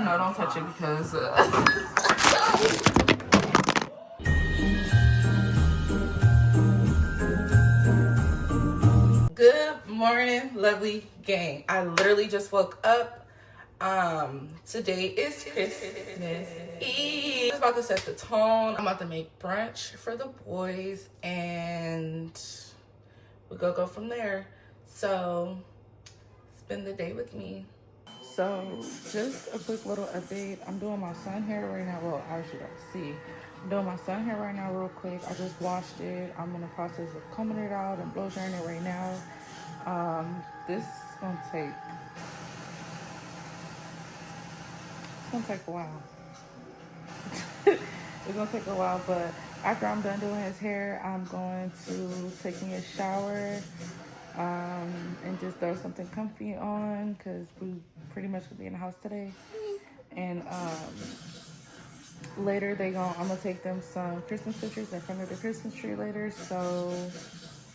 No, don't touch it because... Good morning, lovely gang. I literally just woke up. Today is Christmas Eve. I'm about to set the tone. I'm about to make brunch for the boys and we're gonna go from there. So spend the day with me. So just a quick little update. I'm doing my sun hair right now. Well, as you don't see, I'm doing my sun hair right now real quick. I just washed it. I'm in the process of combing it out and blow drying it right now. This is gonna take a while. It's gonna take a while, but after I'm done doing his hair, I'm going to take me a shower and just throw something comfy on because we pretty much gonna be in the house today. And later I'm gonna take them some Christmas pictures in front of the Christmas tree later. So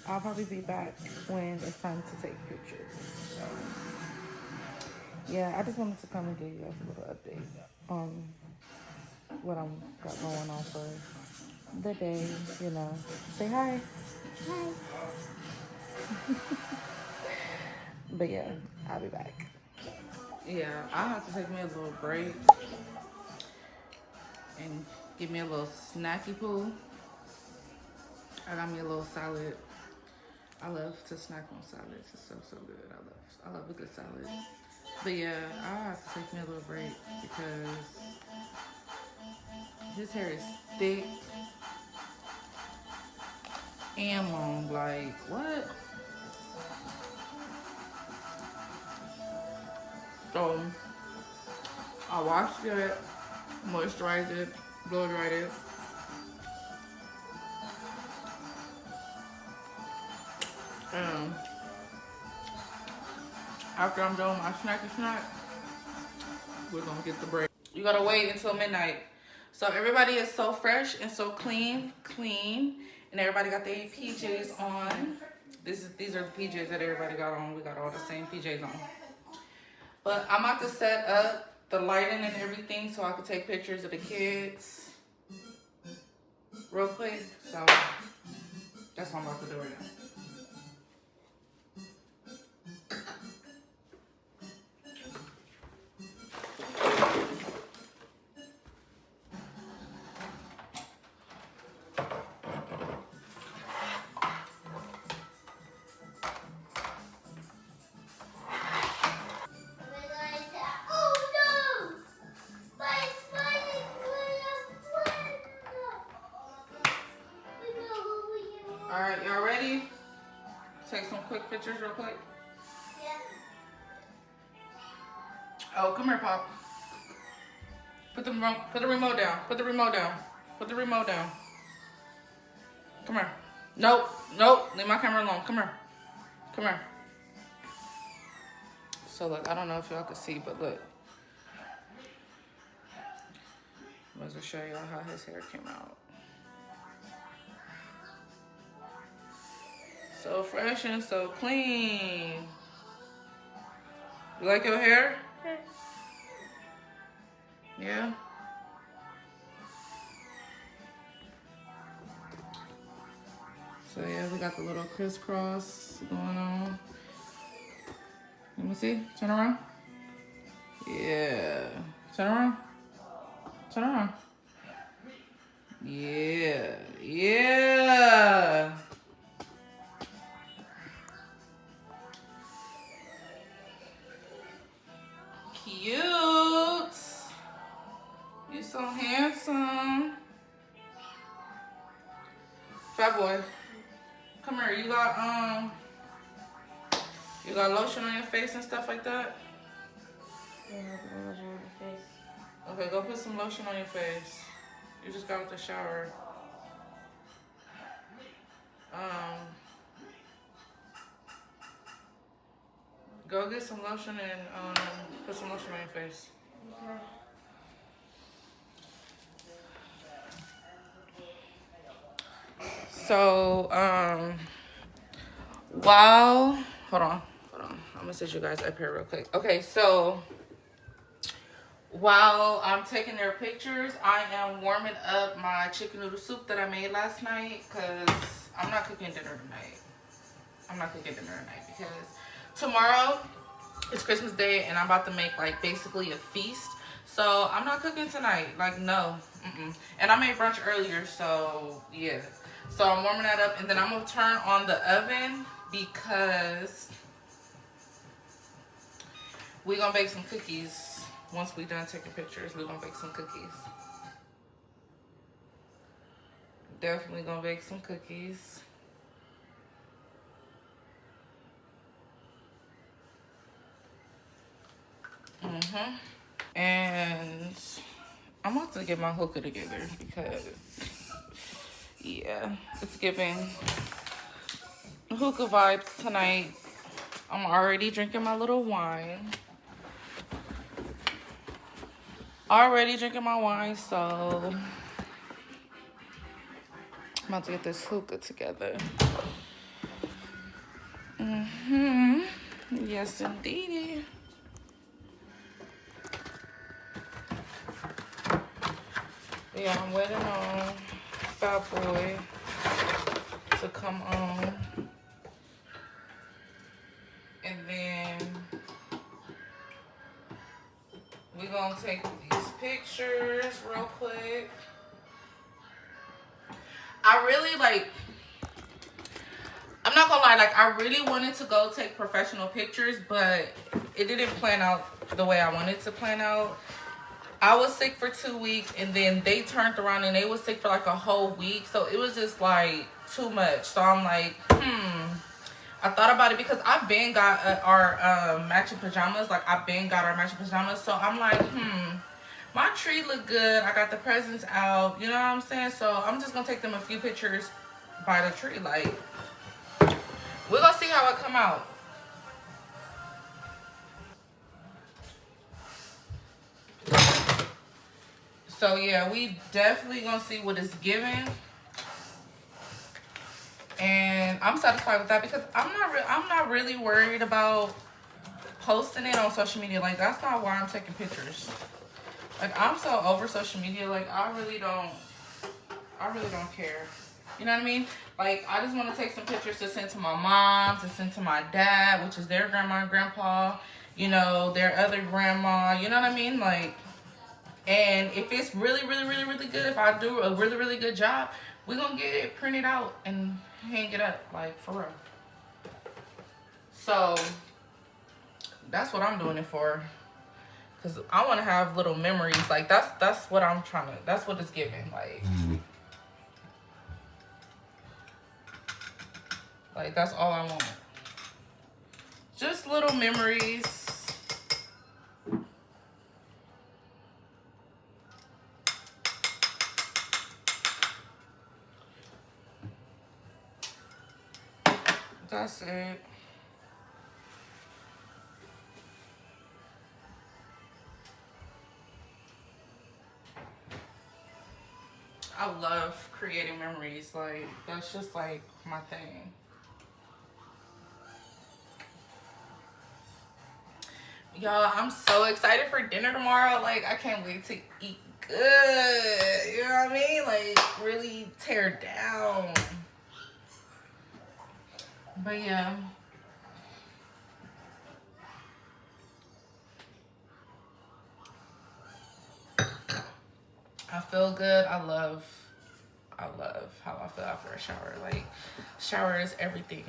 I'll probably be back when it's time to take pictures. So yeah, I just wanted to come and give you guys a little update on what I'm got going on for the day, you know. Say hi. Hi. But yeah, I'll be back. Yeah, I'll have to take me a little break and give me a little snacky poo. I got me a little salad. I love to snack on salads. It's so good. I love a good salad. But yeah, I'll have to take me a little break because his hair is thick and long. Like, what? So, I washed it, moisturized it, blow dried it. After I'm done with my snacky snack, we're gonna get the break. You gotta wait until midnight. So everybody is so fresh and so clean, and everybody got their PJs on. These are the PJs that everybody got on. We got all the same PJs on. But I'm about to set up the lighting and everything so I can take pictures of the kids real quick. So that's what I'm about to do right now. All right, y'all ready? Take some quick pictures real quick. Yeah. Oh, come here, Pop. Put the remote down. Put the remote down. Put the remote down. Come here. Nope. Leave my camera alone. Come here. Come here. So look, I don't know if y'all can see, but look. I'm going to show y'all how his hair came out. So fresh and so clean. You like your hair? Yeah? So yeah, we got the little crisscross going on. Let me see. Turn around. Yeah. Turn around. Turn around. Yeah. Yeah. Cute. You so handsome. Fat boy. Come here. You got lotion on your face and stuff like that? Yeah, lotion on my face. Okay, go put some lotion on your face. You just got out the shower. Go get some lotion and put some lotion on your face. Okay. So, while, hold on. I'm gonna set you guys up here real quick. Okay, so While I'm taking their pictures, I am warming up my chicken noodle soup that I made last night because I'm not cooking dinner tonight. I'm not cooking dinner tonight because tomorrow is Christmas Day and I'm about to make like basically a feast. So I'm not cooking tonight. Like, no. And I made brunch earlier, so yeah. So I'm warming that up and then I'm going to turn on the oven because we're going to bake some cookies. Once we're done taking pictures, we're going to bake some cookies. Definitely going to bake some cookies. And I'm about to get my hookah together because, yeah, it's giving hookah vibes tonight. I'm already drinking my little wine. Already drinking my wine, so I'm about to get this hookah together. Yes, indeed. Yeah, I'm waiting on Fat Boy to come on. And then we're gonna take these pictures real quick. I really I'm not gonna lie, like I really wanted to go take professional pictures, but it didn't plan out the way I wanted to plan out. I was sick for 2 weeks and then they turned around and they was sick for like a whole week. So it was just like too much. So I'm like, I thought about it because I've been got our matching pajamas. Like I've been got our matching pajamas. So I'm like, my tree look good. I got the presents out. You know what I'm saying? So I'm just gonna take them a few pictures by the tree. Like, we're gonna see how it come out. So yeah, we definitely gonna see what it's giving. And I'm satisfied with that because I'm not really worried about posting it on social media. Like that's not why I'm taking pictures. Like I'm so over social media. Like I really don't care. You know what I mean? Like I just want to take some pictures to send to my mom, to send to my dad, which is their grandma and grandpa, you know, their other grandma, you know what I mean? Like, and if it's really good, if I do a really good job, we're gonna get it printed out and hang it up, like for real. So that's what I'm doing it for, because I want to have little memories. Like that's what I'm trying to, that's what it's giving. Like that's all I want, just little memories. That's it. I love creating memories. Like that's just like my thing. Y'all, I'm so excited for dinner tomorrow. Like I can't wait to eat good. You know what I mean? Like really tear down. But yeah. I feel good. I love how I feel after a shower. Like, shower is everything.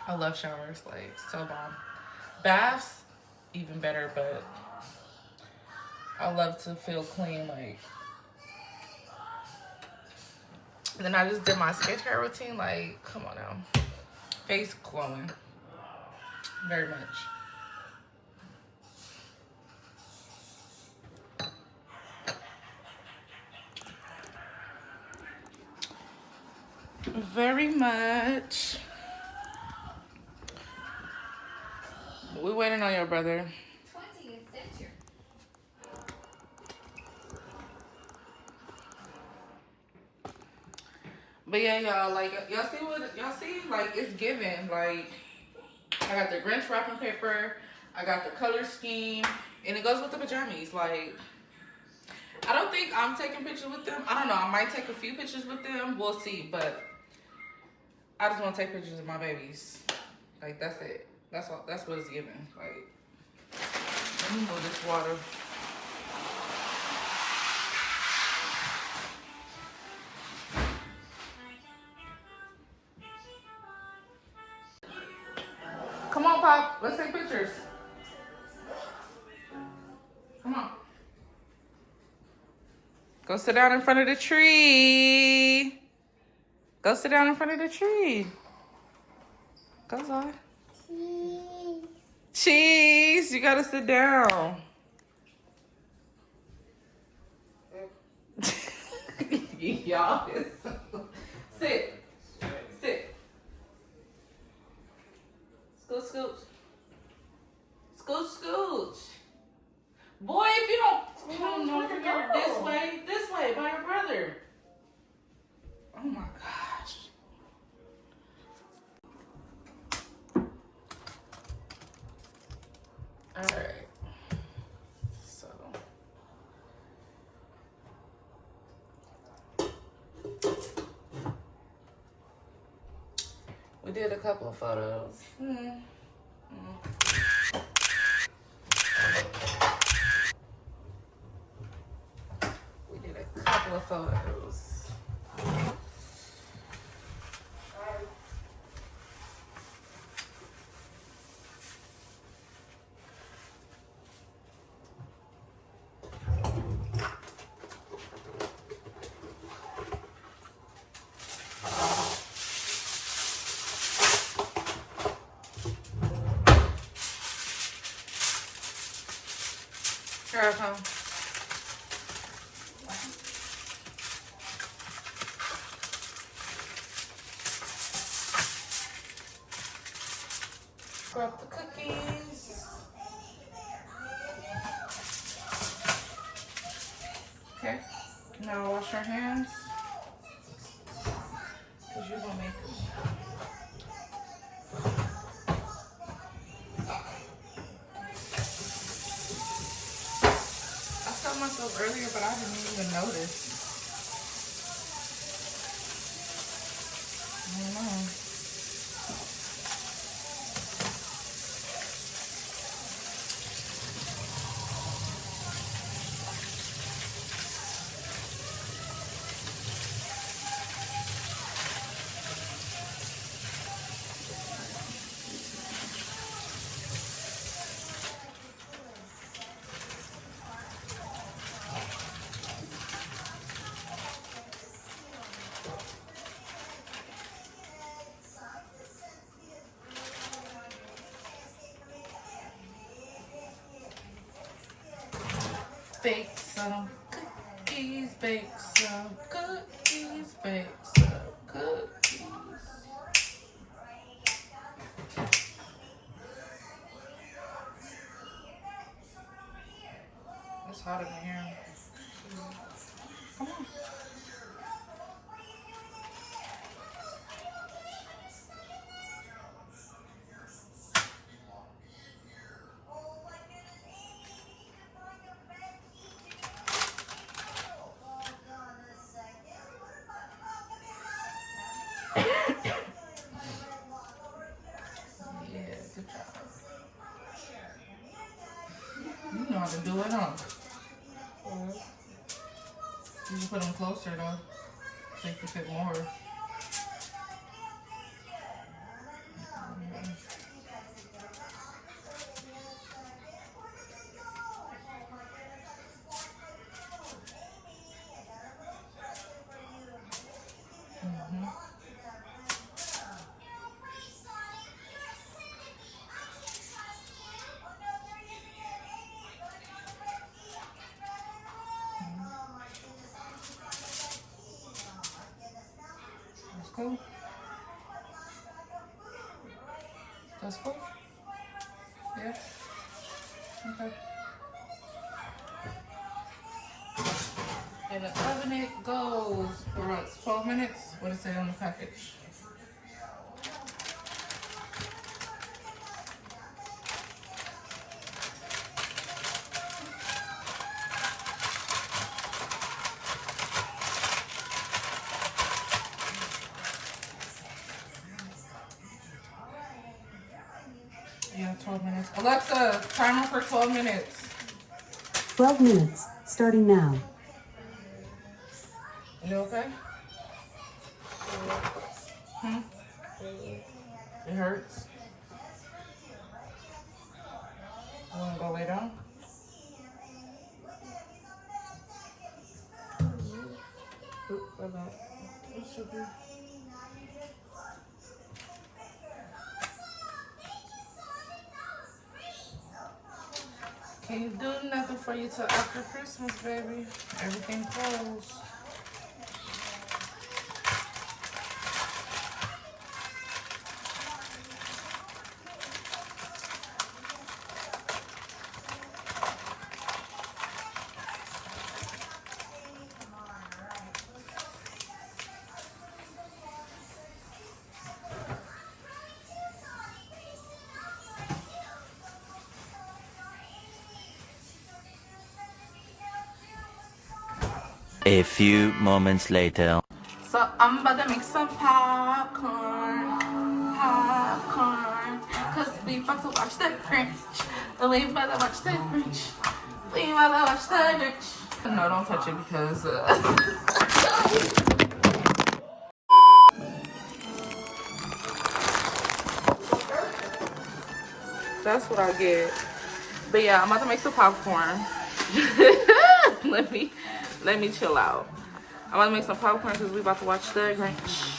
I love showers, like, so bomb. Baths, even better, but I love to feel clean, like. And then I just did my skincare routine, like, come on now. Face glowing. Very much. Very much. We waiting on your brother. 20th century. But yeah, y'all, like, y'all see what, y'all see? Like, it's giving. Like, I got the Grinch wrapping paper. I got the color scheme. And it goes with the pajamas. Like, I don't think I'm taking pictures with them. I don't know. I might take a few pictures with them. We'll see. But I just want to take pictures of my babies. Like, that's it. That's all. That's what it's giving. Like, let me move this water. Come on, Pop. Let's take pictures. Come on. Go sit down in front of the tree. Go sit down in front of the tree. Go, Zod. Cheese. You gotta sit down. Y'all is sit. Sit. Scooch, scooch. Scooch, scooch. Boy, if you don't know, you go this way, by your brother. Oh my gosh. All right. So. We did a couple of photos. We did a couple of photos. Grab home. Grab the cookies. Okay. Now wash your hands. Because you're going to make them. Myself earlier, but I didn't even notice. I don't know. Bake some cookies, bake some cookies, bake some cookies. It's hot in here. Come on. You know how to do it, huh? You can put them closer though, so you can fit more. That's cool. That's cool. Yeah. Okay. In the oven it goes for what, 12 minutes? What does it say on the package? 12 minutes. Alexa, timer for 12 minutes. 12 minutes, starting now. You okay? Hmm? It hurts? You wanna go lay down? Oop, my bad. It should be. Can't do nothing for you till after Christmas, baby. Everything closed. A few moments later. So I'm about to make some popcorn. Cause we about to watch the Grinch. We about to watch the Grinch. We about to watch the Grinch. No, don't touch it because that's what I get. But yeah, I'm about to make some popcorn. let me chill out. I'm about to make some popcorn because we about to watch the Grinch.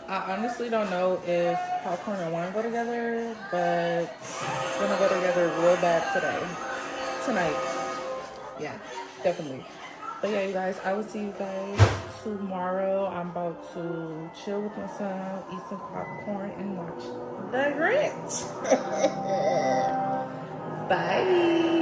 I honestly don't know if popcorn and wine go together, but it's gonna go together real bad tonight. Yeah, definitely. But yeah, you guys, I will see you guys tomorrow. I'm about to chill with my son, eat some popcorn, and watch the Grinch. Bye.